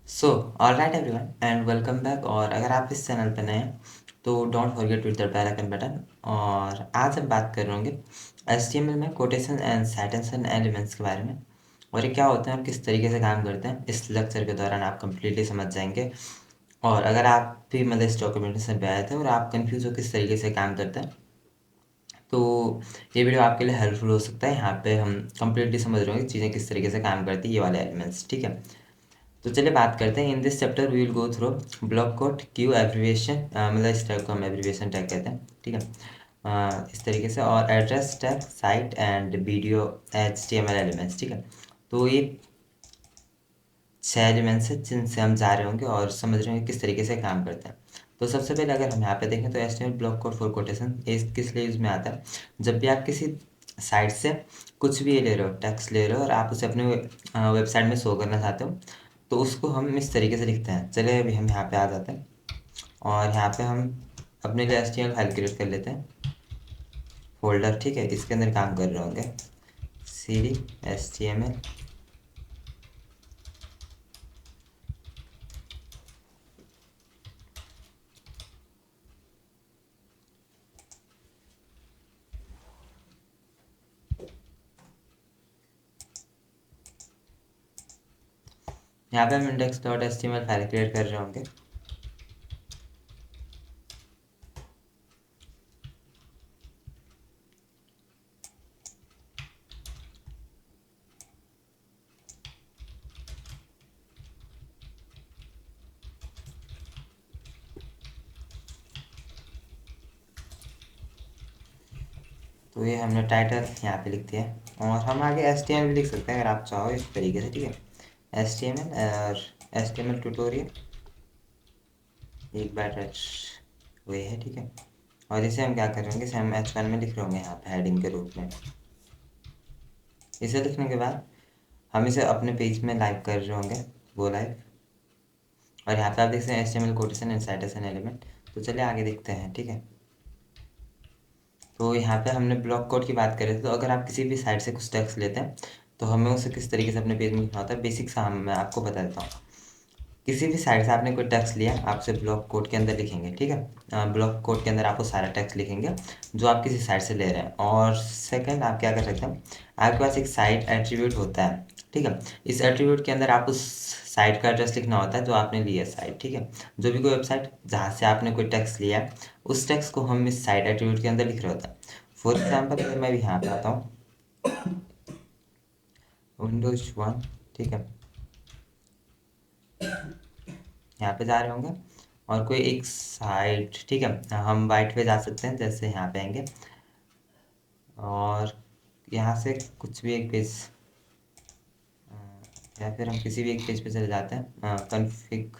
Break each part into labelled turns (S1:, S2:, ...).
S1: So alright everyone and welcome back. और अगर आप इस चैनल पर नए हैं तो don't forget to hit the bell icon button. और आज हम बात कर रहे होंगे HTML में कोटेशन एंड साइटेशन एलिमेंट्स के बारे में, और ये क्या होते हैं और किस तरीके से काम करते हैं। इस लेक्चर के दौरान आप कम्प्लीटली समझ जाएंगे। और अगर आप भी मतलब इस डॉक्यूमेंटेशन पे आए थे और आप कंफ्यूज हो किस तरीके से काम करते हैं, तो ये वीडियो आपके लिए हेल्पफुल हो सकता है। यहाँ पे हम कम्प्लीटली समझ रहे होंगे चीज़ें किस तरीके से काम करती है, ये वाले एलिमेंट्स। ठीक है, तो चलिए बात करते हैं। In this chapter we will go through blockquote, q, abbreviation, मतलब इस टाइप को हम एब्रिविएशन टैग कहते हैं। ठीक है, इस तरीके से, और address tag, site and video HTML elements. ठीक है, तो ये 6 एलिमेंट्स हैं जिनसे हम जा रहे होंगे और समझ रहे होंगे किस तरीके से काम करते हैं। तो सबसे पहले अगर हम यहाँ पे देखें तो HTML block code for quotation ये किस लिए यूज़ में आता है। जब भी आप किसी साइट से कुछ भी ले रहे हो, टेक्स्ट ले रहे हो, और आप उसे अपने वेबसाइट में शो करना चाहते हो, तो उसको हम इस तरीके से लिखते हैं। चलिए अभी हम यहाँ पे आ जाते हैं और यहाँ पे हम अपने लिए HTML फाइल क्रिएट कर लेते हैं, फोल्डर। ठीक है, इसके अंदर काम कर रहे होंगे cd HTML। यहाँ पे हम index.html फाइल क्रिएट कर रहे होंगे। तो ये हमने टाइटल यहाँ पे लिख दिया है, और हम आगे HTML भी लिख सकते हैं अगर आप चाहो इस तरीके से। ठीक है, HTML और HTML ट्यूटोरियल एक बार वही है। ठीक है, और इसे हम क्या करेंगे, इसे हम H1 में लिख रहे होंगे यहाँ पे हेडिंग के रूप में। इसे लिखने के बाद हम इसे अपने पेज में लाइव कर रहे होंगे, वो लाइव। और यहाँ पे आप देख सकते हैं HTML quotation and citation element. तो चलिए आगे देखते हैं। ठीक है, तो यहाँ पे हमने ब्लॉक कोड की बात करी थी। तो अगर आप किसी भी साइट से कुछ टेक्स्ट लेते हैं तो हमें उसे किस तरीके से अपने पेज में लिखना होता है, बेसिक सा मैं आपको बता देता हूँ। किसी भी साइट से आपने कोई टेक्स्ट लिया, आप उसे ब्लॉक कोड के अंदर लिखेंगे। ठीक है, ब्लॉक कोड के अंदर आप वो सारा टेक्स्ट लिखेंगे जो आप किसी साइट से ले रहे हैं। और सेकंड, आप क्या कर सकते हैं, आपके पास एक साइट एट्रीब्यूट होता है। ठीक है, इस एट्रीब्यूट के अंदर आप उस साइट का एड्रेस लिखना होता है जो आपने लिया है साइट। ठीक है, जो भी कोई वेबसाइट जहाँ से आपने कोई टेक्स्ट लिया है, उस टेक्स्ट को हम इस साइट एट्रीब्यूट के अंदर लिख रहे होते हैं। फॉर एग्जाम्पल अगर मैं भी यहाँ पे आता हूँ, Windows 1। ठीक है, यहाँ पे जा रहे होंगे और कोई एक साइट। ठीक है, हम वाइट पे जा सकते हैं, जैसे यहाँ पे आएंगे और यहाँ से कुछ भी एक पेज, या फिर हम किसी भी एक पेज पे चले जाते हैं, कन्फिग।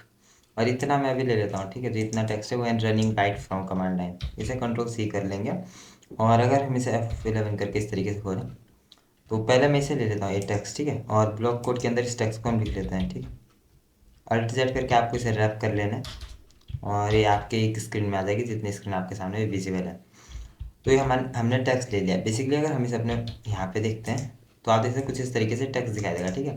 S1: और इतना मैं अभी ले लेता हूँ। ठीक है, जो इतना टेक्स्ट है वो and running right from command line, इसे Ctrl+C कर लेंगे। और अगर हम इसे F11 करके इस तरीके से खोलें, तो पहले मैं इसे ले लेता हूँ ये टेक्स्ट। ठीक है, और ब्लॉक कोड के अंदर इस टेक्स्ट को हम लिख लेते हैं। ठीक है, Alt+Z करके आपको इसे रैप कर लेना है और ये आपके एक स्क्रीन में आ जाएगी, जितनी स्क्रीन आपके सामने विजिबल है। तो ये हमने टेक्स्ट ले लिया। बेसिकली अगर हम इसे अपने यहाँ पे देखते हैं तो आप देखते हैं कुछ इस तरीके से टेक्स्ट दिखाई देगा। ठीक है,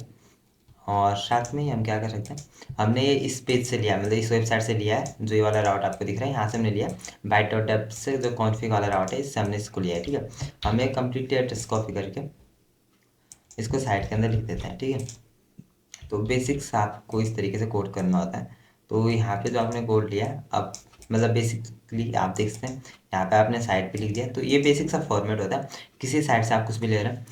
S1: और साथ में ही हम क्या कर सकते हैं, हमने ये इस पेज से लिया, मतलब इस वेबसाइट से लिया है, जो ये वाला राउट आपको दिख रहा है यहाँ से हमने लिया। byte.deb से जो कॉन्फ़िग वाला राउट है, इससे हमने इसको लिया है। ठीक है, हमें कंप्लीट एड्रेस कॉपी करके इसको साइट के अंदर लिख देते हैं। ठीक है, तो बेसिक्स आपको इस तरीके से कोड करना होता है। तो यहाँ पे जो आपने कोड लिया है, अब मतलब बेसिकली आप देख सकते हैं यहाँ पे आपने साइट पे लिख दिया। तो ये बेसिक सा फॉर्मेट होता है। किसी साइट से आप कुछ भी ले रहे हैं,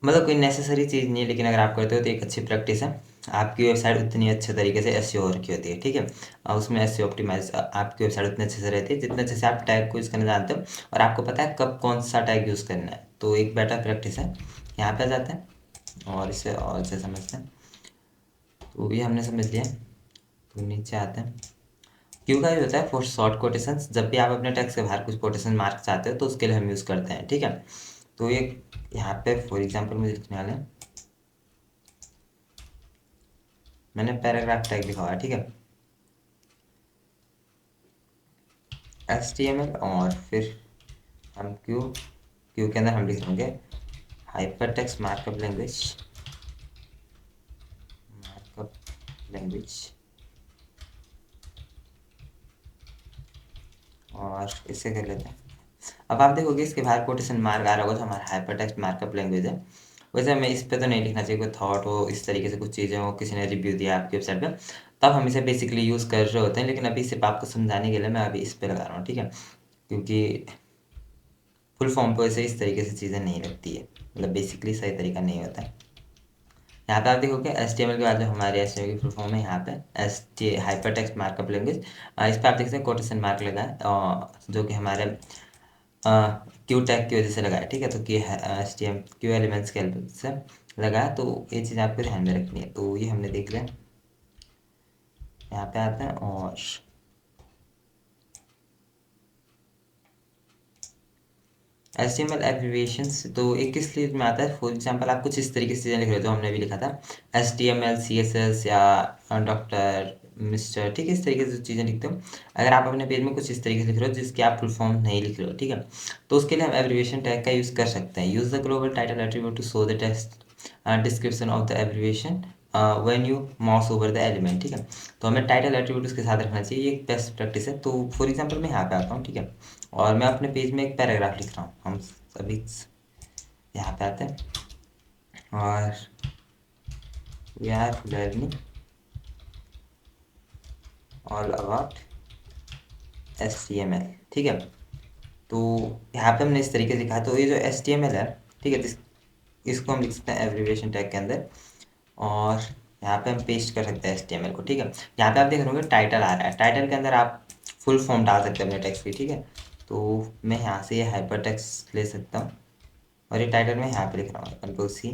S1: मतलब कोई नेसेसरी चीज़ नहीं है, लेकिन अगर आप करते हो तो एक अच्छी प्रैक्टिस है। आपकी वेबसाइट उतनी अच्छे तरीके से एसईओ हो रखी होती है। ठीक है, और उसमें एसईओ ऑप्टिमाइज, आपकी वेबसाइट उतने अच्छे से रहती है जितने अच्छे से आप टैग को यूज़ करना जानते हो और आपको पता है कब कौन सा टैग यूज़ करना है। तो एक बेटर प्रैक्टिस है। यहाँ पे आ जाते हैं और इसे और से समझते हैं। तो ये हमने समझ लिया। तो नीचे आते हैं। क्यू का यूज होता है फॉर शॉर्ट कोटेशंस। जब भी आप अपने टेक्स्ट के बाहर कुछ कोटेशन मार्क चाहते हो तो उसके लिए हम यूज़ करते हैं। ठीक है, तो ये यहाँ पे फॉर एग्जांपल मुझे लिखने वाले हैं, मैंने पैराग्राफ टैग लिखा हुआ है। ठीक है, HTML, और फिर हम क्यू के अंदर हम लिख देंगे hyper text markup language, markup language, और इससे कर लेते हैं। अब आप देखोगे इसके बाहर कोटेशन मार्क आ रहा होगा, जो हमारा हाइपर टेक्स्ट मार्कअप लैंग्वेज है। वैसे हमें इस पे तो नहीं लिखना चाहिए, कोई थॉट हो इस तरीके से, कुछ चीज़ें हो, किसी ने रिव्यू दिया आपकी वेबसाइट पे, तब हम इसे बेसिकली यूज़ कर रहे होते हैं। लेकिन अभी सिर्फ आपको समझाने के लिए मैं अभी इस पे लगा रहा हूँ, ठीक है, क्योंकि फुल फॉर्म पे वैसे इस तरीके से चीज़ें नहीं लगती है, मतलब बेसिकली सही तरीका नहीं होता है। यहाँ पे आप देखोगे HTML के बाद जो हमारे HTML की फुल फॉर्म है, यहाँ पे S hyper text markup language, इस पर आप देख सकते हैं कोटेशन मार्क लगा है, जो कि हमारे क्यू टैग की वजह से लगा है, ठीक है। तो कि HTML क्यू एलिमेंट्स के हेल्प से लगा है, तो ये चीज़ आपको ध्यान में रखनी है। तो ये हमने देख लिया। यहाँ पे आते हैं और HTML एब्रिविएशंस, तो एक किस चीज़ में आता है, फॉर एग्जांपल आप कुछ इस तरीके से चीज़ें लिख रहे हो, जो हमने भी लिखा था HTML CSS या डॉक्टर मिस्टर, ठीक है, इस तरीके से जो चीज़ें लिखते हो। अगर आप अपने पेज में कुछ इस तरीके से लिख रहे हो जिसकी आप फुल फॉर्म नहीं लिख रहे हो, ठीक है, तो उसके लिए हम एब्रिविएशन टैग का यूज़ कर सकते हैं। Use the global title attribute to show the text description of the abbreviation when you mouse over the element, ठीक है। तो हमें टाइटल एट्रीब्यूट उसके साथ रखना चाहिए, ये एक बेस्ट प्रैक्टिस है। तो फॉर एग्जांपल मैं यहाँ पे आता हूँ, ठीक है, और मैं अपने पेज में एक पैराग्राफ लिख रहा हूँ। हम सभी यहाँ पे आते हैं और we are learning all about HTML, ठीक है। तो यहाँ पे हमने इस तरीके से लिखा, तो ये जो HTML है, ठीक है, इसको हम लिख सकते हैं एब्रिविएशन टैग के अंदर, और यहाँ पे हम पेस्ट कर सकते हैं HTML को, ठीक है। यहाँ पे आप देख रहे होंगे टाइटल आ रहा है, टाइटल के अंदर आप फुल फॉर्म डाल सकते हैं अपने टेक्स्ट की, ठीक है। तो मैं यहाँ से ये हाइपर टेक्स्ट ले सकता हूँ, और ये टाइटल मैं यहाँ पे लिख रहा हूँ, Ctrl+C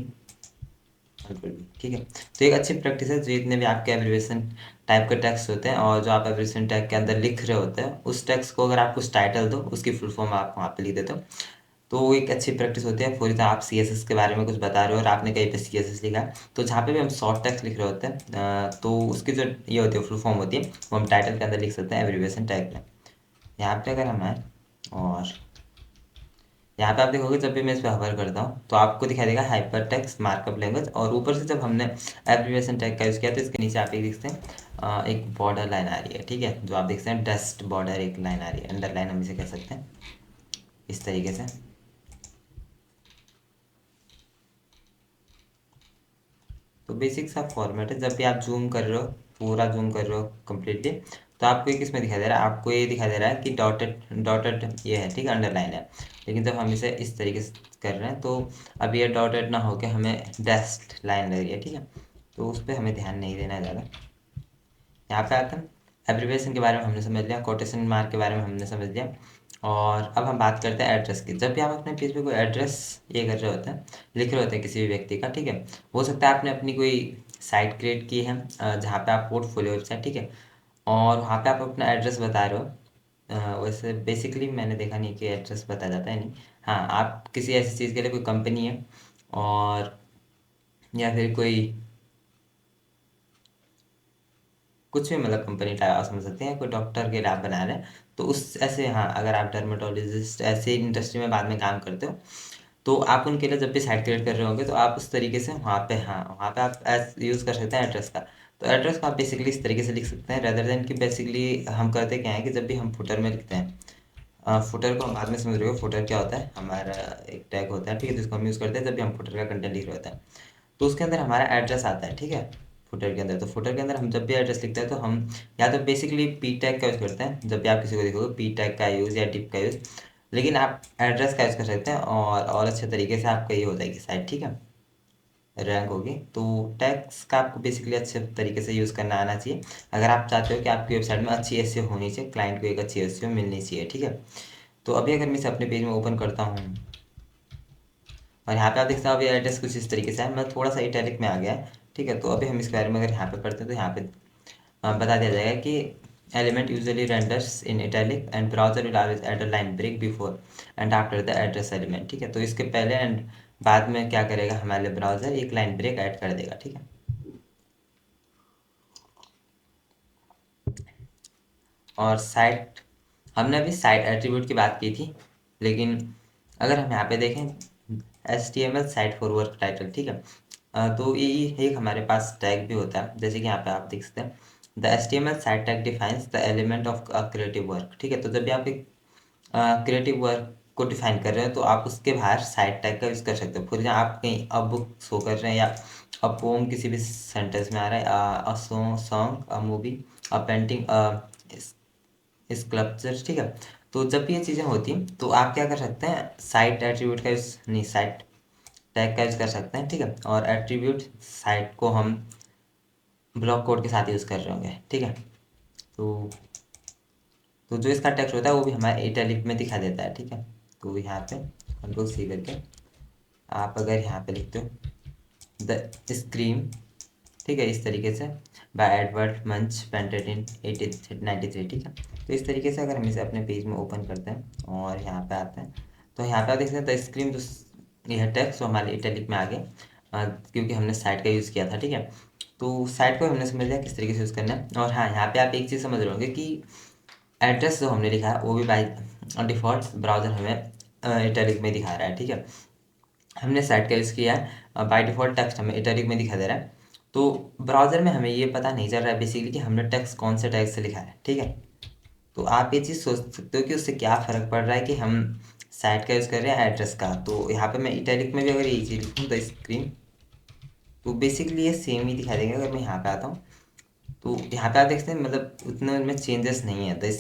S1: Ctrl+V, ठीक है। तो एक अच्छी प्रैक्टिस है, जितने भी आपके एब्रिविएशन टाइप के टेक्स्ट होते हैं और जो आप एब्रिविएशन टैग के अंदर लिख रहे होते हैं, उस टेक्स्ट को अगर आप कुछ टाइटल दो, उसकी फुल फॉर्म आप वहाँ पे लिख देते हो, तो वो एक अच्छी प्रैक्टिस होती है। फॉर एग्जाम्पल आप CSS के बारे में कुछ बता रहे हो और आपने कहीं पे CSS लिखा है, तो जहाँ पे भी हम शॉर्ट टेक्स्ट लिख रहे होते हैं, तो उसकी जो ये होती है फुल फॉर्म होती है, वो हम टाइटल के अंदर लिख सकते हैं एब्रिविएशन टैग में। यहाँ पे अगर हम आए और यहाँ पे आप देखोगे, जब भी मैं इस पर हवर करता हूँ तो आपको दिखाई देगा हाइपर टेक्स्ट मार्कअप लैंग्वेज, और ऊपर से जब हमने एब्रिविएशन टैग का यूज़ किया तो इसके नीचे आप एक देखते हैं एक बॉर्डर लाइन आ रही है, ठीक है, जो आप देखते हैं डस्ट बॉर्डर एक लाइन आ रही है, अंडरलाइन हम इसे कह सकते हैं इस तरीके से। तो बेसिक सा फॉर्मेट है, जब भी आप जूम कर रहे हो, पूरा जूम कर रहे हो कम्प्लीटली, तो आपको एक इसमें दिखाई दे रहा है, आपको ये दिखाई दे रहा है कि डॉटेड डॉटेड ये है, ठीक है, अंडरलाइन है। लेकिन जब हम इसे इस तरीके से कर रहे हैं, तो अब ये डॉटेड ना होकर हमें डैश्ड लाइन लग रही है, ठीक है। तो उस पर हमें ध्यान नहीं देना है ज़्यादा। यहाँ पे आकर एब्रिविएशन के बारे में हमने समझ लिया, कोटेशन मार्क के बारे में हमने समझ लिया, और अब हम बात करते हैं एड्रेस की। जब भी आप अपने पेज पे कोई एड्रेस ये कर रहे होते हैं, लिख रहे होते हैं किसी भी व्यक्ति का, ठीक है, हो सकता है आपने अपनी कोई साइट क्रिएट की है, जहाँ पे आप पोर्टफोलियो वेबसाइट, ठीक है, और वहाँ पे आप अपना एड्रेस बता रहे हो। वैसे बेसिकली मैंने देखा नहीं कि एड्रेस बताया जाता है, नहीं। हाँ, आप किसी ऐसी चीज़ के लिए, कोई कंपनी है और या फिर कोई कुछ भी, मतलब कंपनी टाइप आप समझ सकते हैं, कोई डॉक्टर के लिए आप बना रहे हैं, तो उस ऐसे, हाँ, अगर आप डर्मेटोलॉजिस्ट ऐसे इंडस्ट्री में बाद में काम करते हो, तो आप उनके लिए जब भी साइट क्रिएट कर रहे होंगे, तो आप उस तरीके से वहाँ पे, हाँ, वहाँ पे आप यूज़ कर सकते हैं एड्रेस का। तो एड्रेस को आप बेसिकली इस तरीके से लिख सकते हैं, रेदर देन कि बेसिकली हम करते क्या है कि जब भी हम फुटर में लिखते हैं, फुटर को हम बाद में समझ रहे हो, फुटर क्या होता है, हमारा एक टैग होता है, ठीक है, जिसको हम यूज़ करते हैं जब भी हम फुटर का कंटेंट लिख रहे होते हैं, तो उसके अंदर हमारा एड्रेस आता है, ठीक है, फुटर के अंदर। तो फुटर के अंदर हम जब भी एड्रेस लिखते हैं, तो हम या तो बेसिकली पी टैग का यूज़ करते हैं, जब भी आप किसी को देखोगे पी टैग का यूज़ या डिप का यूज़, लेकिन आप एड्रेस का यूज़ कर सकते हैं, और अच्छे तरीके से आपका ये हो जाएगी साइट, ठीक है, रैंक होगी। तो टैग्स का आपको बेसिकली अच्छे तरीके से यूज़ करना आना चाहिए, अगर आप चाहते हो कि आपकी वेबसाइट में अच्छी एसईओ होनी चाहिए, क्लाइंट को एक अच्छी एसईओ मिलनी चाहिए, ठीक है। तो अभी अगर मैं इसे अपने पेज में ओपन करता हूँ, और यहाँ पे आप देख सकते हो अभी एड्रेस कुछ इस तरीके से है, मैं थोड़ा सा इटैलिक में आ गया है, ठीक है। तो अभी हम इसके बारे में अगर यहाँ पे पढ़ते हैं, तो यहाँ पे बता दिया जाएगा कि element usually renders in italic and browser will always add a line break before and after the address element, ठीक है। तो इसके पहले एंड बाद में क्या करेगा, हमारे ब्राउजर एक लाइन ब्रेक ऐड कर देगा, ठीक है। और साइट, हमने अभी साइट एट्रीब्यूट की बात की थी, लेकिन अगर हम यहाँ पे देखें HTML site for work title, ठीक है, तो ये एक हमारे पास टैग भी होता है, जैसे कि यहाँ पे आप देख सकते हैं, the HTML site tag defines the element of creative work. ठीक है, तो जब भी आप एक क्रिएटिव वर्क को डिफाइन कर रहे हो तो आप उसके बाहर साइट टैग का यूज़ कर सकते हो। फॉर एग्जाम्पल आप कहीं अ बुक शो कर रहे हैं या अ पोम किसी भी सेंटेंस में आ रहा है, a song, a movie, a painting, sculpture. ठीक है, तो जब भी ये चीज़ें होती हैं तो आप क्या कर सकते हैं, साइट एट्रीब्यूट का यूज़ नहीं, साइट टैग का यूज़ कर सकते हैं। ठीक है, और एट्रीब्यूट साइट को हम ब्लॉक कोड के साथ यूज़ कर रहे होंगे। ठीक है, तो जो इसका टेक्स्ट होता है वो भी हमारे इटैलिक में दिखा देता है। ठीक है, तो यहाँ पे कंट्रोल सी करके आप अगर यहाँ पे लिखते हो द स्क्रीम, ठीक है, इस तरीके से बाय एडवर्ड मंच पेंटेड इन 1893। ठीक है, तो इस तरीके से अगर हम इसे अपने पेज में ओपन करते हैं और यहाँ पे आते हैं तो यहाँ पे आप देख सकते हैं द स्क्रीम, जो यह टेक्स्ट वो हमारे इटैलिक में आ गया, क्योंकि हमने साइट का यूज़ किया था। ठीक है, तो साइट को हमने समझ लिया किस तरीके से यूज़ करना है। और हाँ, यहाँ पे आप एक चीज़ समझ रहे होंगे कि एड्रेस जो हमने लिखा है वो भी बाय डिफ़ॉल्ट ब्राउज़र हमें इटैलिक में दिखा रहा है। ठीक है, हमने साइट का यूज़ किया है, बाय डिफ़ॉल्ट टेक्स्ट हमें इटैलिक में दिखा दे रहा है। तो ब्राउज़र में हमें ये पता नहीं चल रहा है बेसिकली कि हमने टेक्स्ट कौन से टैग से लिखा है। ठीक है, तो आप ये चीज़ सोच सकते हो कि उससे क्या फ़र्क पड़ रहा है कि हम साइट का यूज़ कर रहे हैं एड्रेस का। तो यहाँ पे मैं इटैलिक में भी अगर यही चीज़ लिखूँ द स्क्रीन, तो बेसिकली ये सेम ही दिखा देंगे। अगर मैं यहाँ पे आता हूँ तो यहाँ पे आप देखते हैं मतलब उतना इनमें चेंजेस नहीं है। द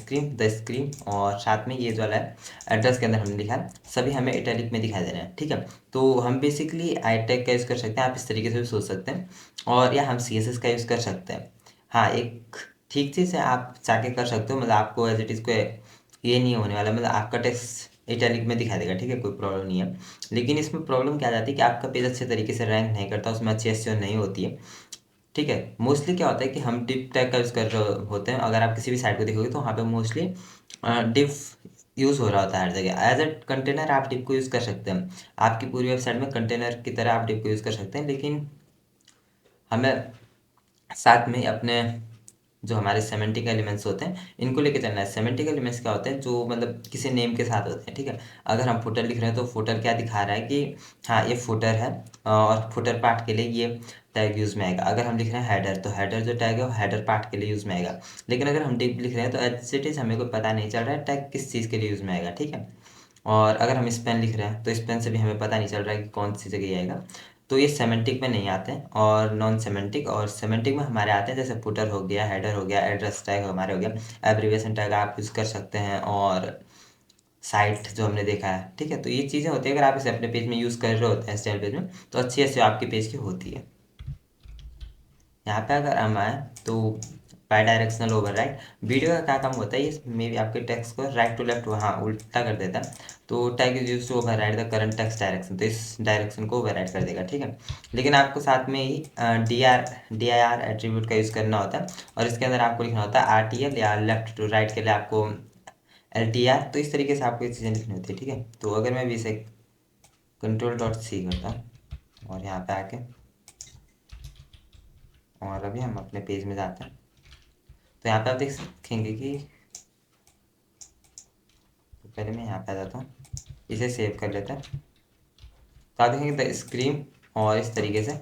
S1: स्क्रीन और साथ में ये जो वाला है एड्रेस के अंदर हमने लिखा है, सभी हमें इटैलिक में दिखाई दे रहे हैं। ठीक है, तो हम बेसिकली आई टैग का यूज़ कर सकते हैं, आप इस तरीके से भी सोच सकते हैं, और या हम CSS का यूज़ कर सकते हैं। हाँ, एक ठीक चीज़ है, आप जाके कर सकते हो, मतलब आपको एज इट इज़ को ये नहीं होने वाला, मतलब आपका टेक्स्ट इटैलिक में दिखा देगा। ठीक है, कोई प्रॉब्लम नहीं है। लेकिन इसमें प्रॉब्लम क्या आ जाती है कि आपका पेज अच्छे तरीके से रैंक नहीं करता, उसमें अच्छी SEO नहीं होती है। ठीक है, मोस्टली क्या होता है कि हम डिव टैग का यूज़ कर रहे होते हैं। अगर आप किसी भी साइट को देखोगे तो वहाँ पे मोस्टली डिव यूज़ हो रहा होता है हर जगह। एज अ कंटेनर आप डिव को यूज़ कर सकते हैं, आपकी पूरी वेबसाइट में कंटेनर की तरह आप डिव को यूज़ कर सकते हैं। लेकिन हमें साथ में अपने जो हमारे सेमेंटिक एलिमेंट्स होते हैं इनको लेके चलना है। सेमेंटिक एलिमेंट्स क्या होते हैं, जो मतलब किसी नेम के साथ होते हैं। ठीक है, अगर हम फुटर लिख रहे हैं तो फुटर क्या दिखा रहा है कि हाँ ये फुटर है, और फुटर पार्ट के लिए ये टैग यूज़ में आएगा। अगर हम लिख रहे हैं हेडर, तो हेडर जो टैग है वो हेडर पार्ट के लिए यूज़ में आएगा। लेकिन अगर हम डिव लिख रहे हैं तो एज इट इज़ हमें कोई पता नहीं चल रहा है टैग किस चीज़ के लिए यूज़ में आएगा। ठीक है, और अगर हम स्पेन लिख रहे हैं तो स्पेन से भी हमें पता नहीं चल रहा है कि कौन सी जगह आएगा। तो ये सेमेंटिक में नहीं आते हैं, और नॉन सेमेंटिक और सेमेंटिक में हमारे आते हैं, जैसे फुटर हो गया, हेडर हो गया, एड्रेस टैग हमारे हो गया, एब्रीविएशन टैग आप यूज़ कर सकते हैं, और साइट जो हमने देखा है। ठीक है, तो ये चीज़ें होती है, अगर आप इसे अपने पेज में यूज़ कर रहे होते हैं HTML पेज में तो अच्छी अच्छी आपके पेज की होती है। यहाँ पे अगर हम आए तो बाई डायरेक्शनल ओवरराइड, वीडियो का क्या काम होता है, ये मे बी आपके टेक्स्ट को राइट टू लेफ्ट वहाँ उल्टा कर देता है। तो tag is use to override the current text direction, तो इस डायरेक्शन को ओवरराइड कर देगा। ठीक है, लेकिन आपको साथ में ही DIR एट्रीब्यूट का यूज़ करना होता है, और इसके अंदर आपको लिखना होता है RTL, या लेफ्ट टू राइट के लिए आपको LTR। तो इस तरीके से आपको ये चीज़ें लिखनी होती है। ठीक है, तो अगर मैं भी इसे Ctrl.C करता हूँ और यहाँ पे आके, और अभी हम अपने पेज में जाते हैं तो यहाँ पे आप देख सकेंगे कि, तो पहले मैं यहाँ पे आ जाता हूँ, इसे सेव कर लेते हैं, तो आप देखेंगे द स्क्रीम, और इस तरीके से।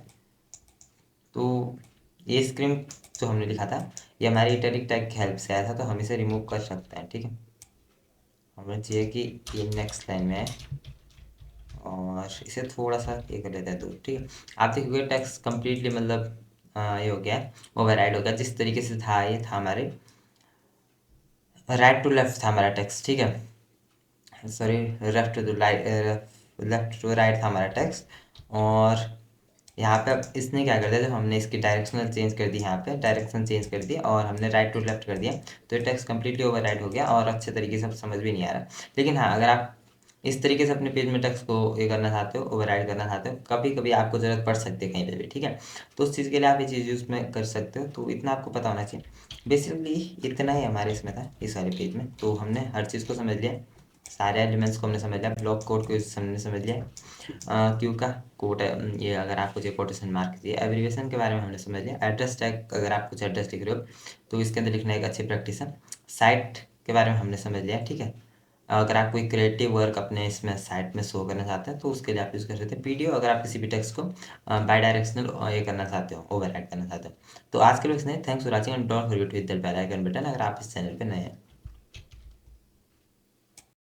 S1: तो ये स्क्रीम जो हमने लिखा था ये हमारी इटैलिक टैग की हेल्प से आया था, तो हम इसे रिमूव कर सकते हैं। ठीक है, हमें चाहिए कि ये नेक्स्ट लाइन में है, और इसे थोड़ा सा ये कर लेते हैं दूर। ठीक है, आप देखोगे टेक्स्ट कम्प्लीटली मतलब ये हो गया है, ओवरराइड हो गया। जिस तरीके से था ये था हमारे राइट टू लेफ्ट था हमारा टेक्स्ट। ठीक है, सॉरी, लेफ्ट टू राइट था हमारा टेक्स्ट। और यहाँ पे अब इसने क्या कर दिया, जब हमने इसकी डायरेक्शनल चेंज कर दी, यहाँ पे डायरेक्शन चेंज कर दी और हमने राइट टू लेफ्ट कर दिया, तो ये टेक्स्ट कम्प्लीटली ओवरराइड हो गया और अच्छे तरीके से समझ भी नहीं आ रहा। लेकिन हाँ, अगर आप इस तरीके से अपने पेज में टेक्स्ट को ये करना चाहते हो, ओवरराइड करना चाहते हो, कभी कभी आपको ज़रूरत पड़ सकती है कहीं पे भी। ठीक है, तो उस चीज़ के लिए आप ये चीज़ यूज़ में कर सकते हो, तो इतना आपको पता होना चाहिए। बेसिकली इतना ही हमारे इसमें था, इस वाले पेज में। तो हमने हर चीज़ को समझ लिया, सारे एलिमेंट्स को हमने समझ लिया, ब्लॉक कोड को हमने समझ लिया, क्यू का कोड है ये, अगर आप कुछ कोटेशन मार्क कीजिए, एब्रीविएशन के बारे में हमने समझ लिया, एड्रेस टैग अगर आप कुछ एड्रेस लिख रहे हो तो इसके अंदर लिखना एक अच्छी प्रैक्टिस है, साइट के बारे में हमने समझ लिया। ठीक है, अगर आप कोई क्रिएटिव वर्क अपने इसमें साइट में शो करना चाहते हैं तो उसके लिए आप यूज़ कर सकते हैं पीडीओ, अगर आप किसी भी टेक्स्ट को बाई डायरेक्शनल ये करना चाहते हो, ओवरराइट करना चाहते हो। तो आज के लिए इसने, thanks for watching and don't forget to hit the bell icon button अगर आप इस चैनल पे नए हैं।